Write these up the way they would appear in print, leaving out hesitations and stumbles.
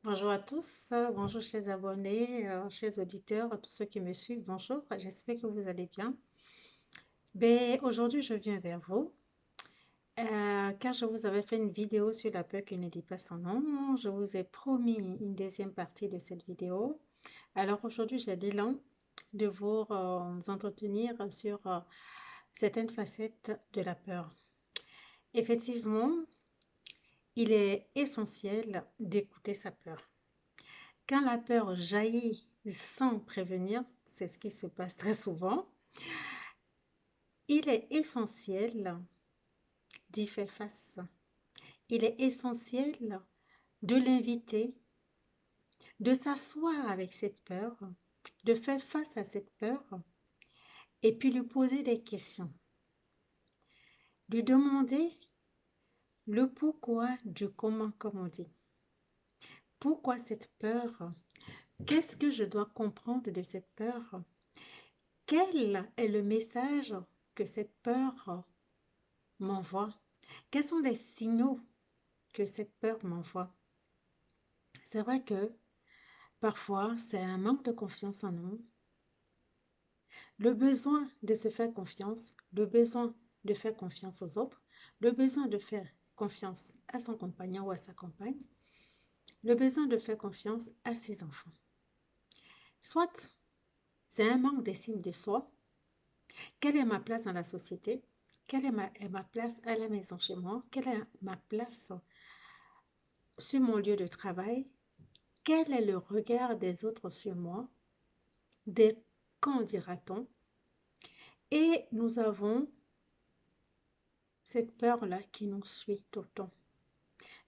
Bonjour à tous, bonjour chers abonnés, chers auditeurs, tous ceux qui me suivent, bonjour, j'espère que vous allez bien. Aujourd'hui, je viens vers vous car je vous avais fait une vidéo sur la peur qui ne dit pas son nom. Je vous ai promis une deuxième partie de cette vidéo. Alors aujourd'hui, j'ai l'élan de vous entretenir sur certaines facettes de la peur. Effectivement, il est essentiel d'écouter sa peur. Quand la peur jaillit sans prévenir, c'est ce qui se passe très souvent, il est essentiel d'y faire face. Il est essentiel de l'inviter, de s'asseoir avec cette peur, de faire face à cette peur et puis lui poser des questions. Lui demander le pourquoi du comment, comme on dit. Pourquoi cette peur? Qu'est-ce que je dois comprendre de cette peur? Quel est le message que cette peur m'envoie? Quels sont les signaux que cette peur m'envoie? C'est vrai que parfois, c'est un manque de confiance en nous, le besoin de se faire confiance, le besoin de faire confiance aux autres, le besoin de faire confiance à son compagnon ou à sa compagne, le besoin de faire confiance à ses enfants. Soit c'est un manque d'estime de soi. Quelle est ma place dans la société? Quelle est ma place à la maison chez moi? Quelle est ma place sur mon lieu de travail? Quel est le regard des autres sur moi? Des qu'en dira-t-on? Et nous avons cette peur-là qui nous suit tout le temps.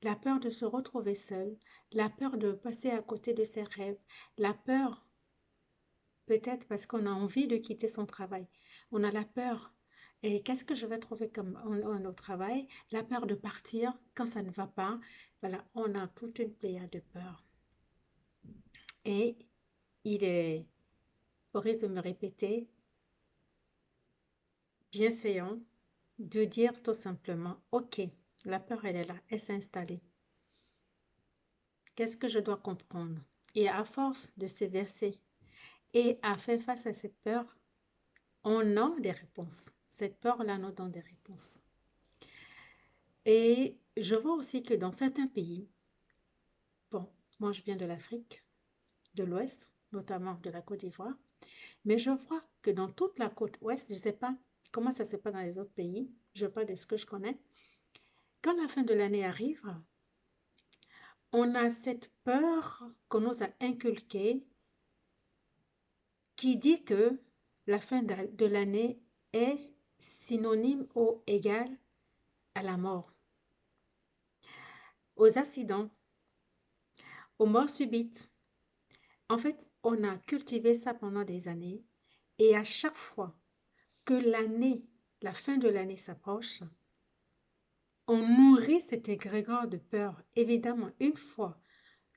La peur de se retrouver seul, la peur de passer à côté de ses rêves, la peur peut-être parce qu'on a envie de quitter son travail. On a la peur. Et qu'est-ce que je vais trouver comme au travail? La peur de partir quand ça ne va pas. Voilà, on a toute une pléiade de peurs. Et il est, au risque de me répéter, bienséant de dire tout simplement, ok, la peur elle est là, elle s'est installée. Qu'est-ce que je dois comprendre? Et à force de s'exercer et à faire face à cette peur, on a des réponses. Cette peur-là nous donne des réponses. Et je vois aussi que dans certains pays, bon, moi je viens de l'Afrique, de l'Ouest, notamment de la Côte d'Ivoire, mais je vois que dans toute la côte Ouest, je ne sais pas comment ça se passe dans les autres pays, je parle de ce que je connais, quand la fin de l'année arrive, on a cette peur qu'on nous a inculquée qui dit que la fin de l'année est synonyme ou égal à la mort, aux accidents, aux morts subites. En fait, on a cultivé ça pendant des années et à chaque fois que l'année, la fin de l'année s'approche, on nourrit cet égrégore de peur. Évidemment, une fois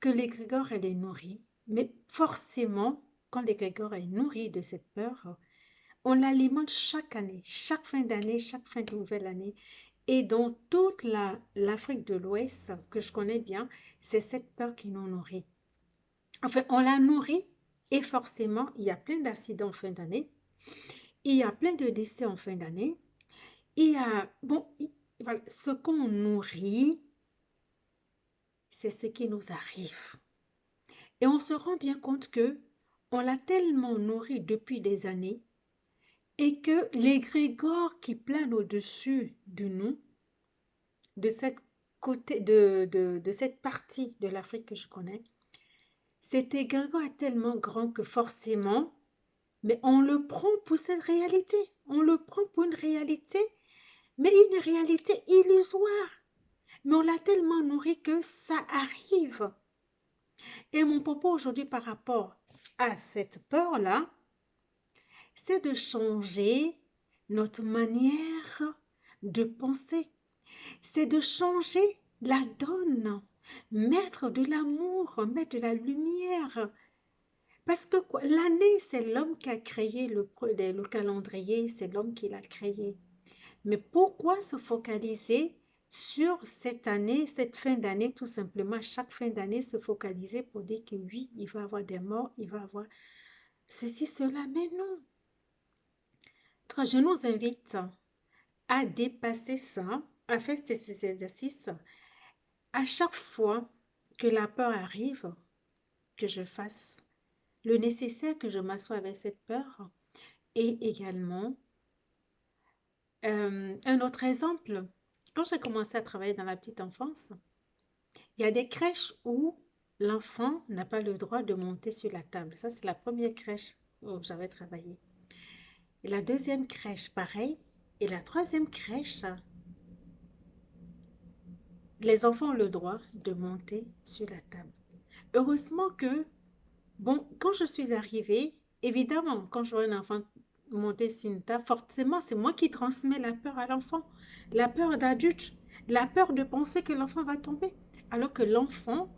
que l'égrégore elle est nourrie, mais forcément, quand l'égrégore est nourri de cette peur, on l'alimente chaque année, chaque fin d'année, chaque fin de nouvelle année. Et dans toute l'Afrique de l'Ouest, que je connais bien, c'est cette peur qui nous nourrit. Enfin, on la nourrit et forcément, il y a plein d'accidents en fin d'année, il y a plein de décès en fin d'année, il y a, bon, voilà, ce qu'on nourrit, c'est ce qui nous arrive. Et on se rend bien compte que on l'a tellement nourri depuis des années et que l'égrégore qui plane au-dessus de nous, de cette côté, de cette partie de l'Afrique que je connais, cet égrégore est tellement grand que forcément, mais on le prend pour cette réalité. On le prend pour une réalité, mais une réalité illusoire. Mais on l'a tellement nourri que ça arrive. Et mon propos aujourd'hui par rapport à cette peur-là, c'est de changer notre manière de penser. C'est de changer la donne, mettre de l'amour, mettre de la lumière. Parce que l'année, c'est l'homme qui a créé le calendrier, c'est l'homme qui l'a créé. Mais pourquoi se focaliser sur cette année, cette fin d'année, tout simplement, chaque fin d'année, se focaliser pour dire que oui, il va y avoir des morts, il va y avoir ceci, cela, mais non. Donc, je nous invite à dépasser ça, à faire ces exercices. À chaque fois que la peur arrive, que je fasse le nécessaire, que je m'assoie avec cette peur. Et également, un autre exemple, quand j'ai commencé à travailler dans la petite enfance, il y a des crèches où l'enfant n'a pas le droit de monter sur la table. Ça, c'est la première crèche où j'avais travaillé. Et la deuxième crèche, pareil. Et la troisième crèche, les enfants ont le droit de monter sur la table. Heureusement que, bon, quand je suis arrivée, évidemment, quand je vois un enfant monter sur une table, forcément, c'est moi qui transmets la peur à l'enfant. La peur d'adulte, la peur de penser que l'enfant va tomber. Alors que l'enfant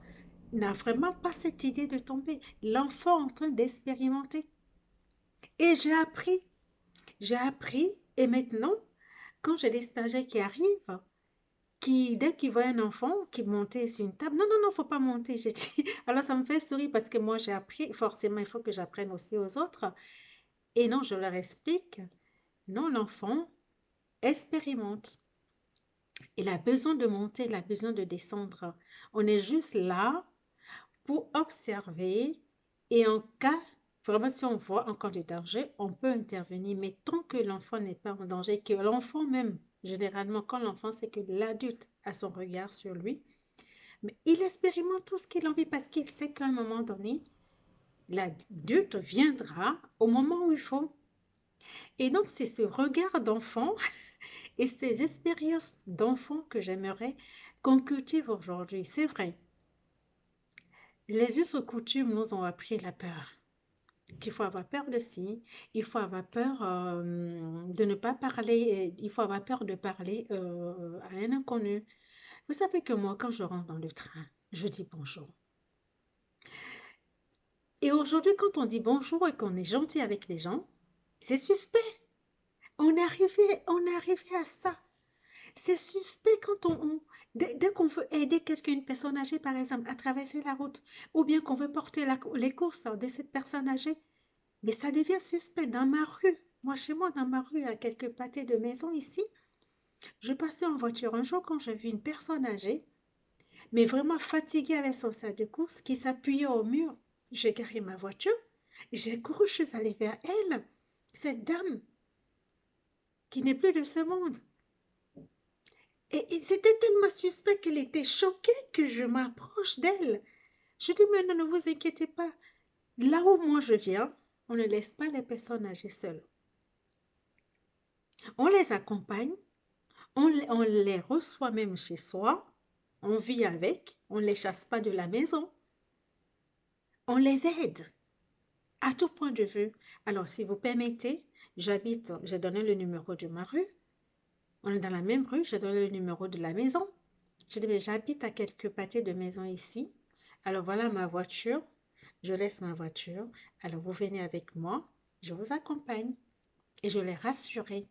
n'a vraiment pas cette idée de tomber. L'enfant est en train d'expérimenter. Et j'ai appris, et maintenant, quand j'ai des stagiaires qui arrivent, qui, dès qu'ils voient un enfant qui montait sur une table, non, non, non, faut pas monter, j'ai dit. Alors ça me fait sourire parce que moi j'ai appris, forcément il faut que j'apprenne aussi aux autres. Et non, je leur explique, non, l'enfant expérimente. Il a besoin de monter, il a besoin de descendre. On est juste là pour observer et en cas, vraiment si on voit un cas de danger, on peut intervenir. Mais tant que l'enfant n'est pas en danger, que l'enfant même, généralement quand l'enfant sait que l'adulte a son regard sur lui, mais il expérimente tout ce qu'il a envie parce qu'il sait qu'à un moment donné, l'adulte viendra au moment où il faut. Et donc c'est ce regard d'enfant et ces expériences d'enfant que j'aimerais qu'on cultive aujourd'hui. C'est vrai, les us et coutumes nous ont appris la peur. Qu'il faut avoir peur de ci, il faut avoir peur de ne pas parler, il faut avoir peur de parler à un inconnu. Vous savez que moi, quand je rentre dans le train, je dis bonjour. Et aujourd'hui, quand on dit bonjour et qu'on est gentil avec les gens, c'est suspect. On est arrivé à ça. C'est suspect quand dès qu'on veut aider quelqu'un, une personne âgée par exemple, à traverser la route, ou bien qu'on veut porter les courses de cette personne âgée. Mais ça devient suspect dans ma rue. Moi, chez moi, dans ma rue, à quelques pâtés de maison ici, je passais en voiture un jour quand j'ai vu une personne âgée, mais vraiment fatiguée avec son sac de course, qui s'appuyait au mur. J'ai garé ma voiture, j'ai couru, je suis allée vers elle, cette dame qui n'est plus de ce monde. Et c'était tellement suspect qu'elle était choquée que je m'approche d'elle. Je dis, mais non, ne vous inquiétez pas. Là où moi je viens, on ne laisse pas les personnes âgées seules. On les accompagne, on les reçoit même chez soi, on vit avec, on ne les chasse pas de la maison, on les aide à tout point de vue. Alors, si vous permettez, j'ai donné le numéro de ma rue, on est dans la même rue, j'ai donné le numéro de la maison. Je dis, mais j'habite à quelques pâtés de maison ici. Alors voilà ma voiture, je laisse ma voiture. Alors vous venez avec moi, je vous accompagne. Et je l'ai rassurée.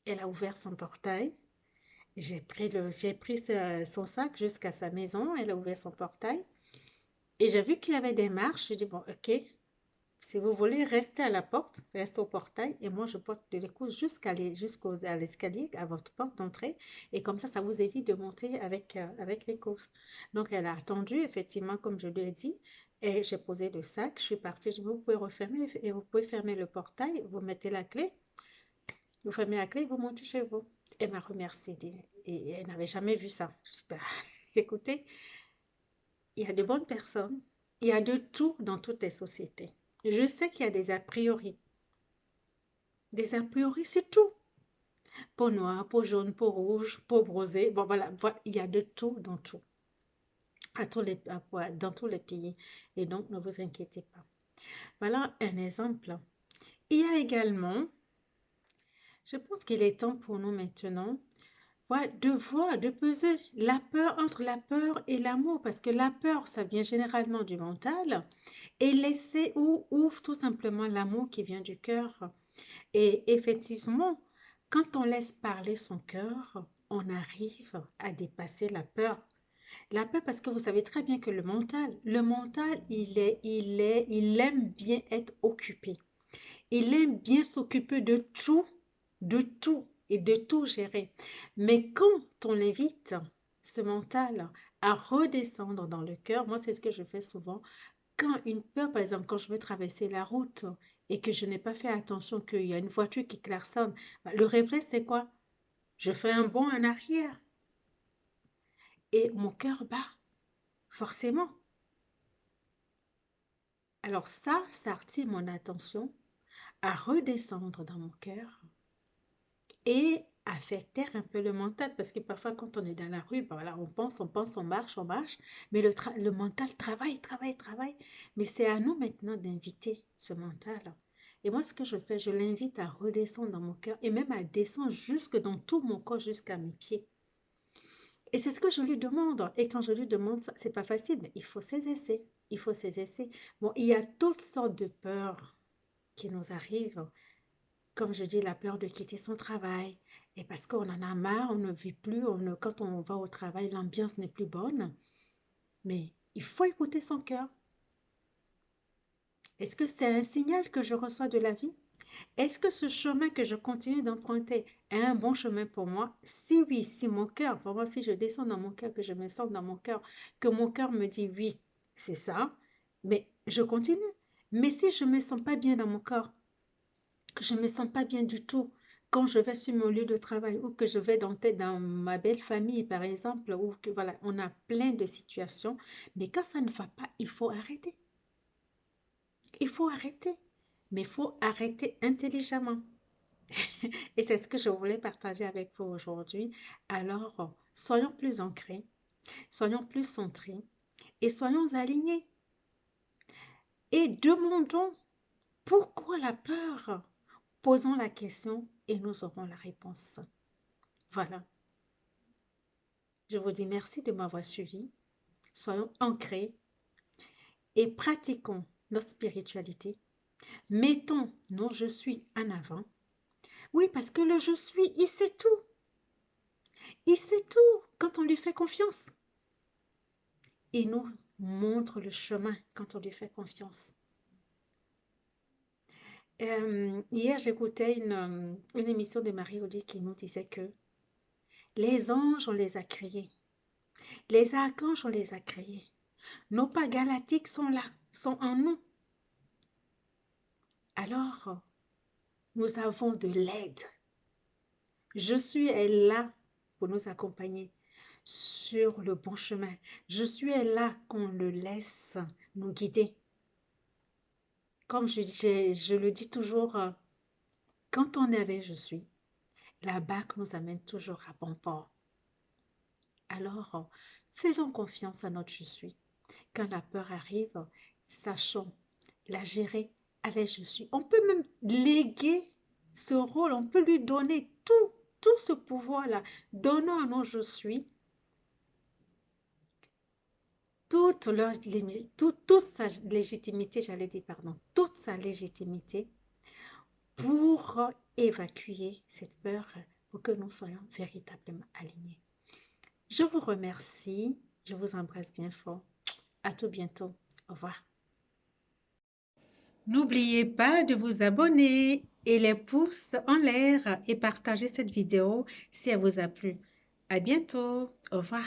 Elle a ouvert son portail. J'ai pris son sac jusqu'à sa maison. Elle a ouvert son portail. Et j'ai vu qu'il y avait des marches. Je dis, bon, ok, si vous voulez rester à la porte, restez au portail. Et moi, je porte de l'écoute jusqu'à l'escalier, à votre porte d'entrée. Et comme ça vous évite de monter avec les courses. Donc, elle a attendu, effectivement, comme je lui ai dit. Et j'ai posé le sac. Je suis partie. Je dis, vous pouvez refermer et vous pouvez fermer le portail. Vous mettez la clé. Vous fermez la clé, vous montez chez vous. Elle m'a remercié et elle n'avait jamais vu ça. Écoutez, il y a de bonnes personnes, il y a de tout dans toutes les sociétés. Je sais qu'il y a des a priori sur tout. Peau noire, peau jaune, peau rouge, peau rosée. Bon, voilà, il y a de tout dans tout. Dans tous les pays. Et donc, ne vous inquiétez pas. Voilà un exemple. Il y a également, je pense qu'il est temps pour nous maintenant de peser la peur entre la peur et l'amour, parce que la peur, ça vient généralement du mental, et laisser ou ouvre tout simplement l'amour qui vient du cœur. Et effectivement, Quand on laisse parler son cœur, on arrive à dépasser la peur. La peur parce que vous savez très bien que le mental, il aime bien être occupé. Il aime bien s'occuper de tout et de tout gérer. Mais quand on invite ce mental à redescendre dans le cœur, moi c'est ce que je fais souvent, quand une peur, par exemple, quand je veux traverser la route et que je n'ai pas fait attention qu'il y a une voiture qui klaxonne, le réflexe c'est quoi? Je fais un bond en arrière et mon cœur bat, forcément. Alors ça attire mon attention à redescendre dans mon cœur et à faire taire un peu le mental parce que parfois quand on est dans la rue, ben voilà, on marche, mais le mental travaille. Mais c'est à nous maintenant d'inviter ce mental. Et moi, ce que je fais, je l'invite à redescendre dans mon cœur et même à descendre jusque dans tout mon corps, jusqu'à mes pieds. Et c'est ce que je lui demande. Et quand je lui demande ça, c'est pas facile, mais il faut s'exercer. Il faut s'exercer. Bon, il y a toutes sortes de peurs qui nous arrivent. Comme je dis, la peur de quitter son travail. Et parce qu'on en a marre, on ne vit plus, quand on va au travail, l'ambiance n'est plus bonne. Mais il faut écouter son cœur. Est-ce que c'est un signal que je reçois de la vie? Est-ce que ce chemin que je continue d'emprunter est un bon chemin pour moi? Si oui, si mon cœur, pour moi, si je descends dans mon cœur, que je me sens dans mon cœur, que mon cœur me dit oui, c'est ça, mais je continue. Mais si je ne me sens pas bien dans mon corps, que je ne me sens pas bien du tout, quand je vais sur mon lieu de travail ou que je vais dans ma belle famille, par exemple, ou que voilà, on a plein de situations, mais quand ça ne va pas, il faut arrêter. Il faut arrêter, mais il faut arrêter intelligemment. Et c'est ce que je voulais partager avec vous aujourd'hui. Alors, soyons plus ancrés, soyons plus centrés et soyons alignés. Et demandons pourquoi la peur. Posons la question et nous aurons la réponse. Voilà. Je vous dis merci de m'avoir suivi. Soyons ancrés et pratiquons notre spiritualité. Mettons nos je suis en avant. Oui, parce que le je suis, il sait tout. Il sait tout quand on lui fait confiance. Il nous montre le chemin quand on lui fait confiance. Hier, j'écoutais une émission de Marie-Audie qui nous disait que les anges, on les a créés. Les archanges, on les a créés. Nos pas galactiques sont là, sont en nous. Alors, nous avons de l'aide. Je suis là pour nous accompagner sur le bon chemin. Je suis là qu'on le laisse nous guider. Comme je le dis toujours, quand on est avec je suis, la barque nous amène toujours à bon port. Alors, faisons confiance à notre je suis. Quand la peur arrive, sachons la gérer avec je suis. On peut même léguer ce rôle, on peut lui donner tout ce pouvoir-là. Donnons à nos je suis toute sa légitimité, j'allais dire, pardon, toute sa légitimité pour évacuer cette peur, pour que nous soyons véritablement alignés. Je vous remercie, je vous embrasse bien fort. À tout bientôt. Au revoir. N'oubliez pas de vous abonner et les pouces en l'air et partager cette vidéo si elle vous a plu. À bientôt. Au revoir.